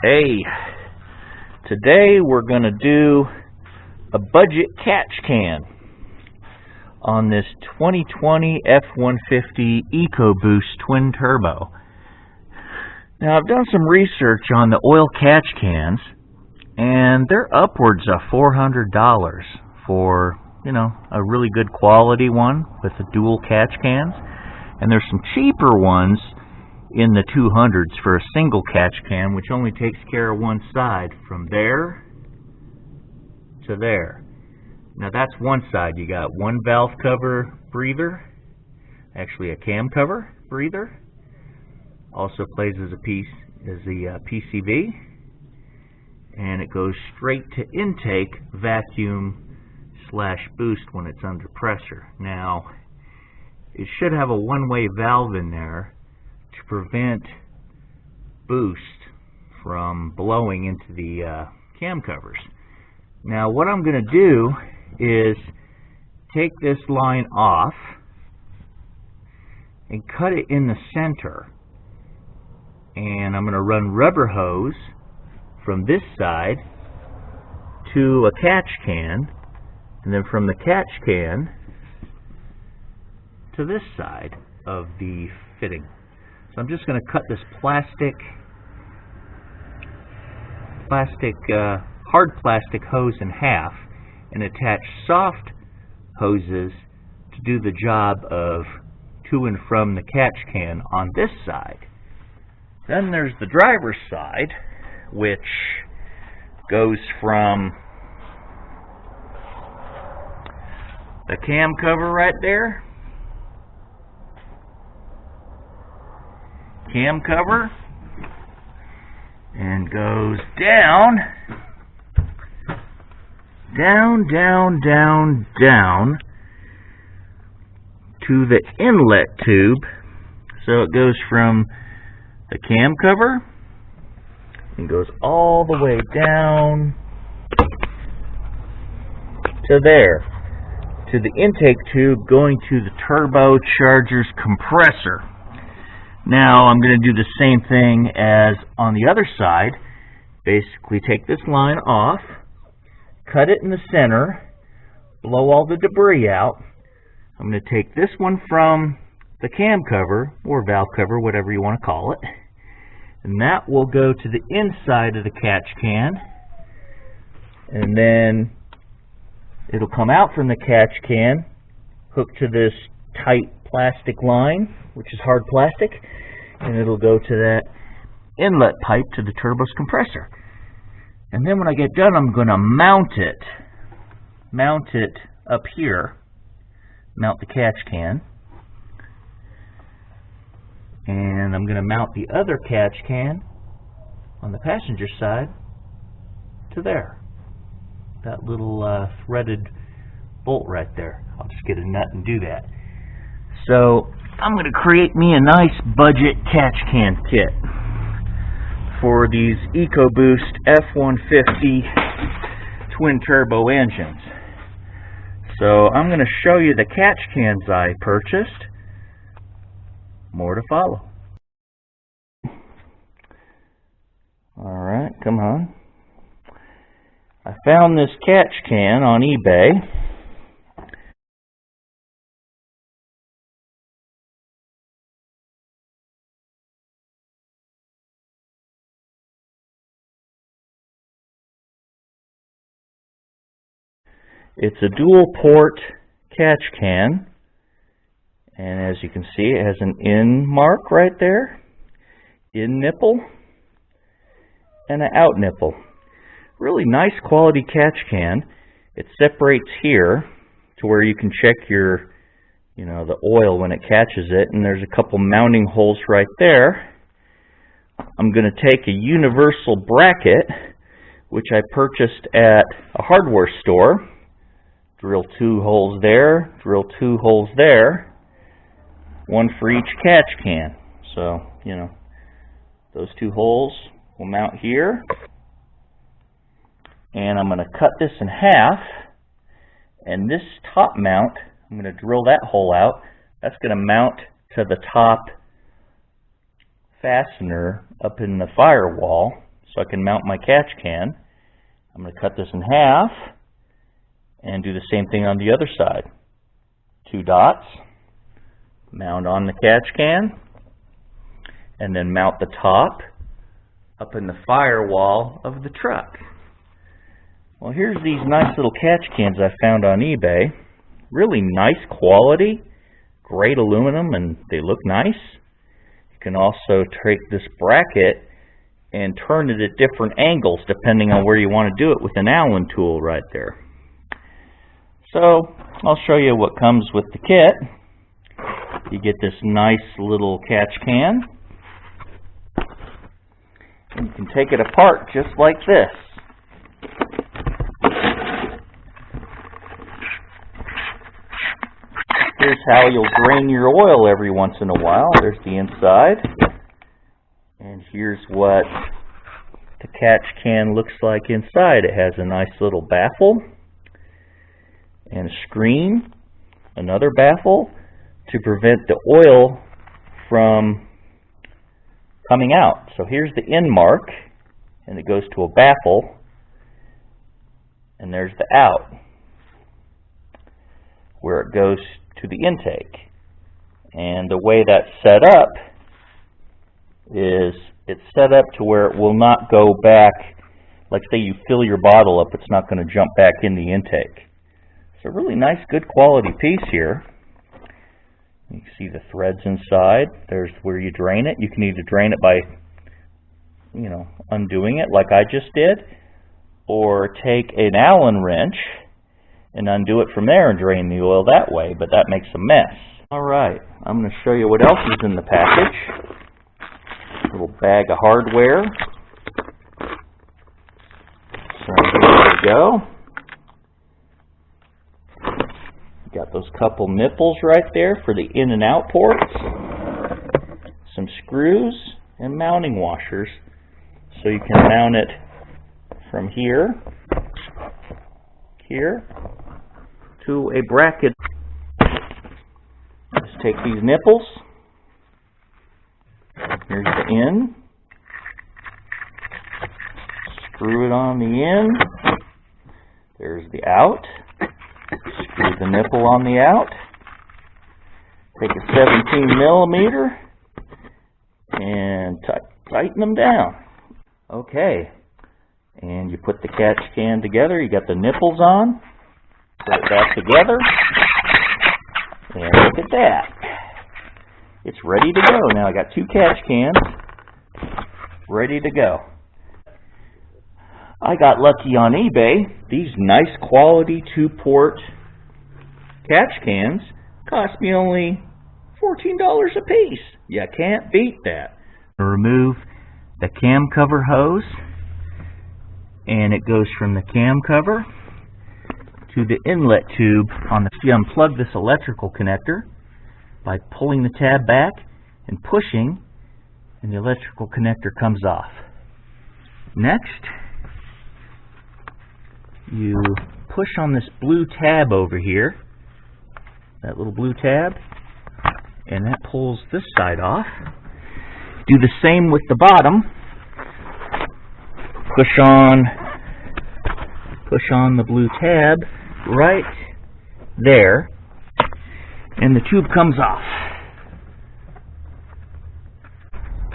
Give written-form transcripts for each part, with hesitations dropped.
Hey, today we're going to do a budget catch can on this 2020 F-150 Ecoboost twin turbo. Now I've done some research on the oil catch cans, and they're upwards of $400 for, a really good quality one with the dual catch cans. And there's some cheaper ones in the 200s for a single catch can, which only takes care of one side from there to there. Now that's one side. You got one valve cover breather, actually a cam cover breather. Also plays as a piece as the PCV, and it goes straight to intake vacuum/boost when it's under pressure. Now it should have a one-way valve in there to prevent boost from blowing into the cam covers. Now what I'm going to do is take this line off and cut it in the center, and I'm going to run rubber hose from this side to a catch can, and then from the catch can to this side of the fitting. So I'm just going to cut this hard plastic hose in half and attach soft hoses to do the job of to and from the catch can on this side. Then there's the driver's side, which goes from the cam cover right there, cam cover, and goes down to the inlet tube. So it goes from the cam cover and goes all the way down to there, to the intake tube going to the turbocharger's compressor. Now I'm going to do the same thing as on the other side. Basically take this line off, cut it in the center, blow all the debris out. I'm going to take this one from the cam cover, or valve cover, whatever you want to call it, and that will go to the inside of the catch can, and then it'll come out from the catch can, hooked to this tight plastic line, which is hard plastic, and it'll go to that inlet pipe to the turbo's compressor. And then when I get done, I'm going to mount it up here, mount the catch can, and I'm going to mount the other catch can on the passenger side to there. That little threaded bolt right there. I'll just get a nut and do that. So I'm going to create me a nice budget catch can kit for these Ecoboost F-150 twin turbo engines. So I'm going to show you the catch cans I purchased. More to follow. Alright, come on. I found this catch can on eBay. It's a dual port catch can, and as you can see, it has an in mark right there, in nipple, and an out nipple. Really nice quality catch can. It separates here to where you can check your, the oil when it catches it, and there's a couple mounting holes right there. I'm going to take a universal bracket, which I purchased at a hardware store. Drill 2 holes there, drill 2 holes there, one for each catch can. So, those 2 holes will mount here. And I'm going to cut this in half, and this top mount, I'm going to drill that hole out. That's going to mount to the top fastener up in the firewall. so I can mount my catch can. I'm going to cut this in half and do the same thing on the other side. 2 dots, mount on the catch can, and then mount the top up in the firewall of the truck. Well, here's these nice little catch cans I found on eBay. Really nice quality, great aluminum, and they look nice. You can also take this bracket and turn it at different angles depending on where you want to do it with an Allen tool right there. So I'll show you what comes with the kit. You get this nice little catch can. And you can take it apart just like this. Here's how you'll drain your oil every once in a while. There's the inside. And here's what the catch can looks like inside. It has a nice little baffle and a screen, another baffle to prevent the oil from coming out. So here's the in mark, and it goes to a baffle, and there's the out, where it goes to the intake. And the way that's set up is it's set up to where it will not go back. Like say you fill your bottle up, it's not going to jump back in the intake. It's a really nice, good quality piece here. You can see the threads inside. There's where you drain it. You can either drain it by, undoing it like I just did, or take an Allen wrench and undo it from there and drain the oil that way, but that makes a mess. Alright, I'm going to show you what else is in the package. A little bag of hardware. So here we go. Got those couple nipples right there for the in and out ports. Some screws and mounting washers so you can mount it from here to a bracket. Just take these nipples. Here's the in. Screw it on the in. There's the out. Screw the nipple on the out. Take a 17 millimeter and tighten them down. Okay. And you put the catch can together. You got the nipples on. Put it back together. And look at that. It's ready to go. Now I got 2 catch cans ready to go. I got lucky on eBay. These nice quality 2-port catch cans cost me only $14 a piece. You can't beat that. Remove the cam cover hose, and it goes from the cam cover to the inlet tube on the. You unplug this electrical connector by pulling the tab back and pushing, and the electrical connector comes off. Next, you push on this blue tab over here, that little blue tab, and that pulls this side off. Do the same with the bottom. Push on the blue tab right there, and the tube comes off.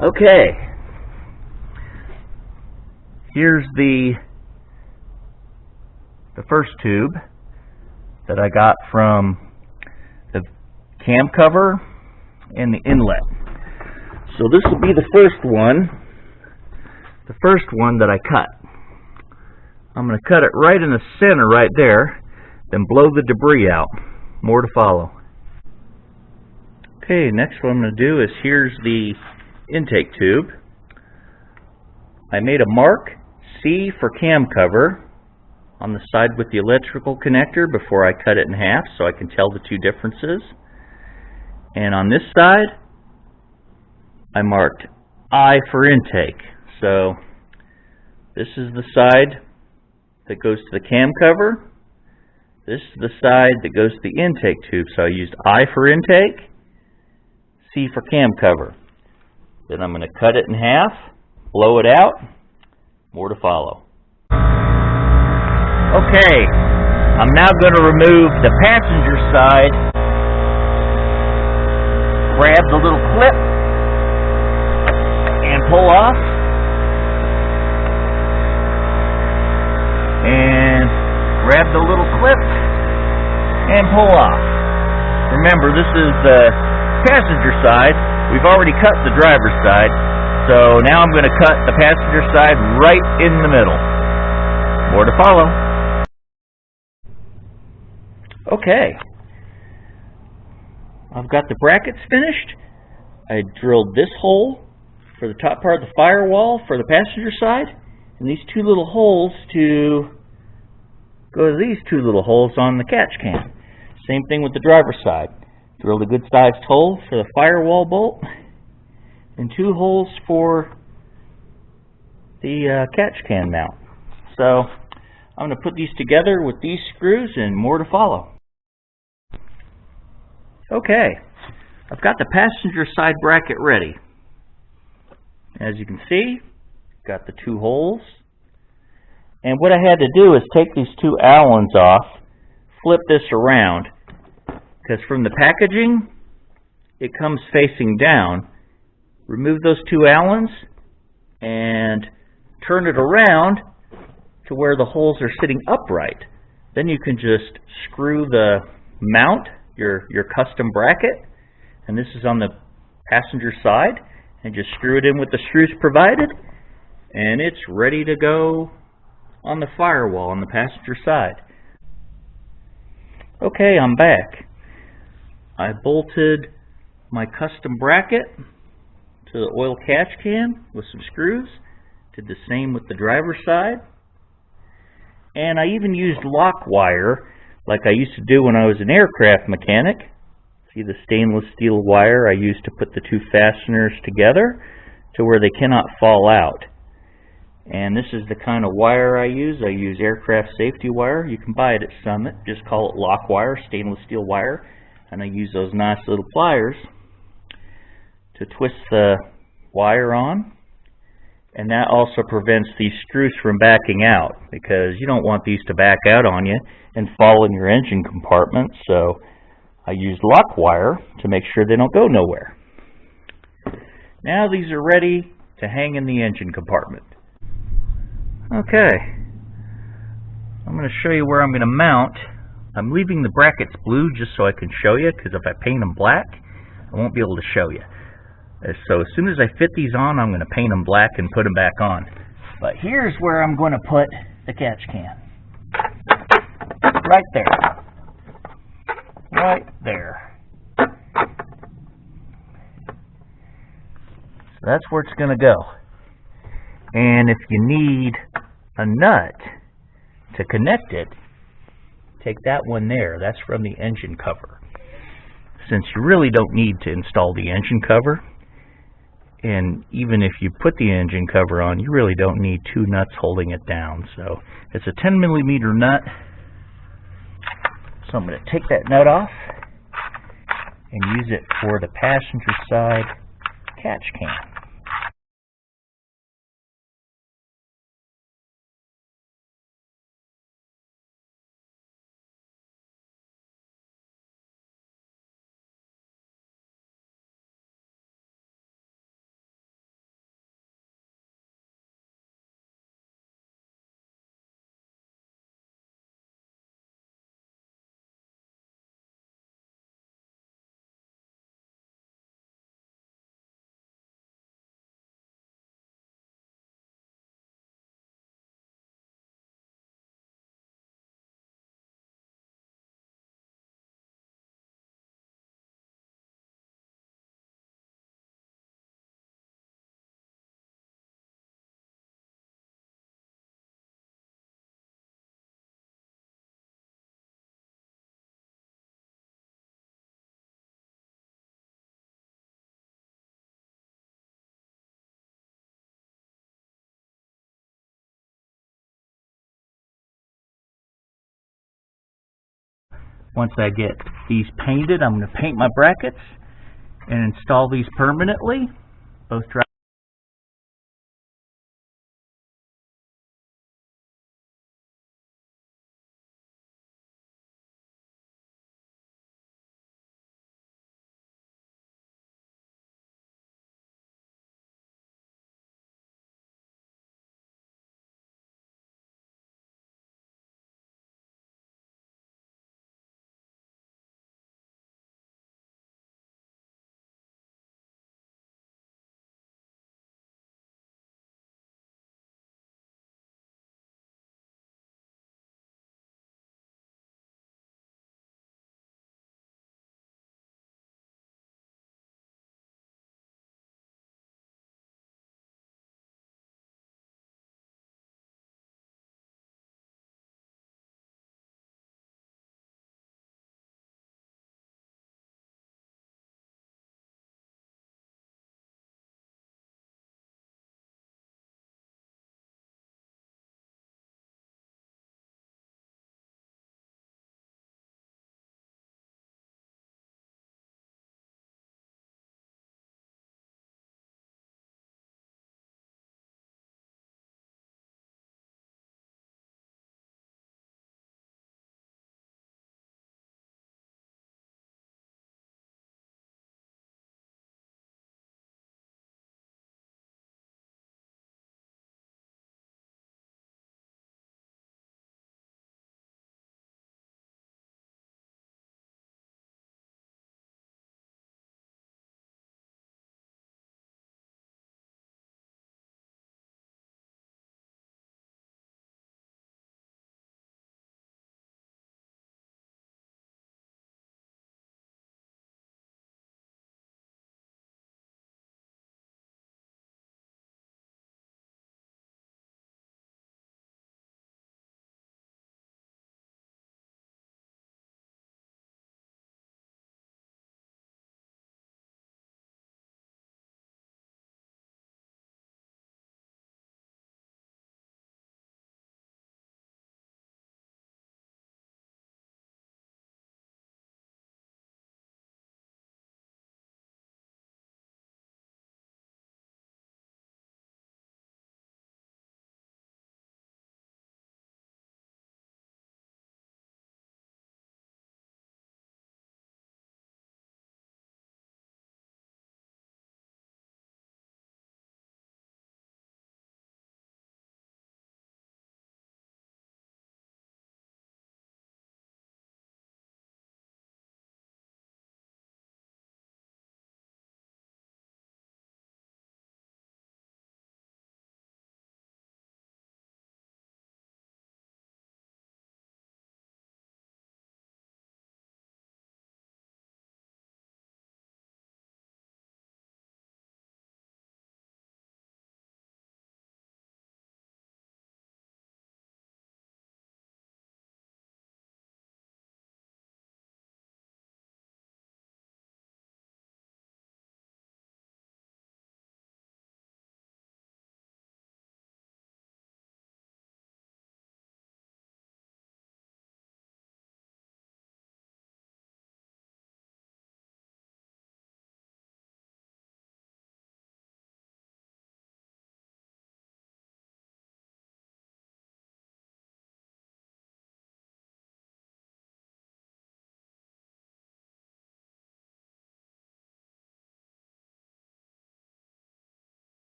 Okay. Here's the first tube that I got from the cam cover and the inlet. So this will be the first one that I cut. I'm going to cut it right in the center right there, then blow the debris out. More to follow. Okay, next what I'm going to do is here's the intake tube. I made a mark C for cam cover on the side with the electrical connector before I cut it in half so I can tell the two differences. And on this side, I marked I for intake. So this is the side that goes to the cam cover. This is the side that goes to the intake tube. So I used I for intake, C for cam cover. Then I'm going to cut it in half, blow it out, More to follow. Okay, I'm now going to remove the passenger side. Grab the little clip and pull off. And grab the little clip and pull off. Remember, this is the passenger side. We've already cut the driver's side, so now I'm going to cut the passenger side right in the middle. More to follow. Okay, I've got the brackets finished. I drilled this hole for the top part of the firewall for the passenger side, and these two little holes to go to these two little holes on the catch can. Same thing with the driver's side. Drilled a good sized hole for the firewall bolt, and two holes for the catch can mount. So I'm going to put these together with these screws, and more to follow. Okay, I've got the passenger side bracket ready. As you can see, got the two holes. And what I had to do is take these two Allens off, flip this around, because from the packaging, it comes facing down. Remove those two Allens and turn it around to where the holes are sitting upright. Then you can just screw the mount, your custom bracket, and this is on the passenger side, and just screw it in with the screws provided, and it's ready to go on the firewall on the passenger side. Okay, I'm back. I bolted my custom bracket to the oil catch can with some screws. Did the same with the driver's side. And I even used lock wire like I used to do when I was an aircraft mechanic. See the stainless steel wire I used to put the two fasteners together to where they cannot fall out. And this is the kind of wire I use. I use aircraft safety wire. You can buy it at Summit. Just call it lock wire, stainless steel wire. And I use those nice little pliers to twist the wire on. And that also prevents these screws from backing out, because you don't want these to back out on you and fall in your engine compartment. So I use lock wire to make sure they don't go nowhere. Now these are ready to hang in the engine compartment. Okay, I'm going to show you where I'm going to mount. I'm leaving the brackets blue just so I can show you, because if I paint them black, I won't be able to show you. So as soon as I fit these on, I'm going to paint them black and put them back on. But here's where I'm going to put the catch can. Right there. Right there. So that's where it's going to go. And if you need a nut to connect it, take that one there. That's from the engine cover. Since you really don't need to install the engine cover, and even if you put the engine cover on, you really don't need two nuts holding it down. So it's a 10mm nut. So I'm going to take that nut off and use it for the passenger side catch can. Once I get these painted, I'm going to paint my brackets and install these permanently. Both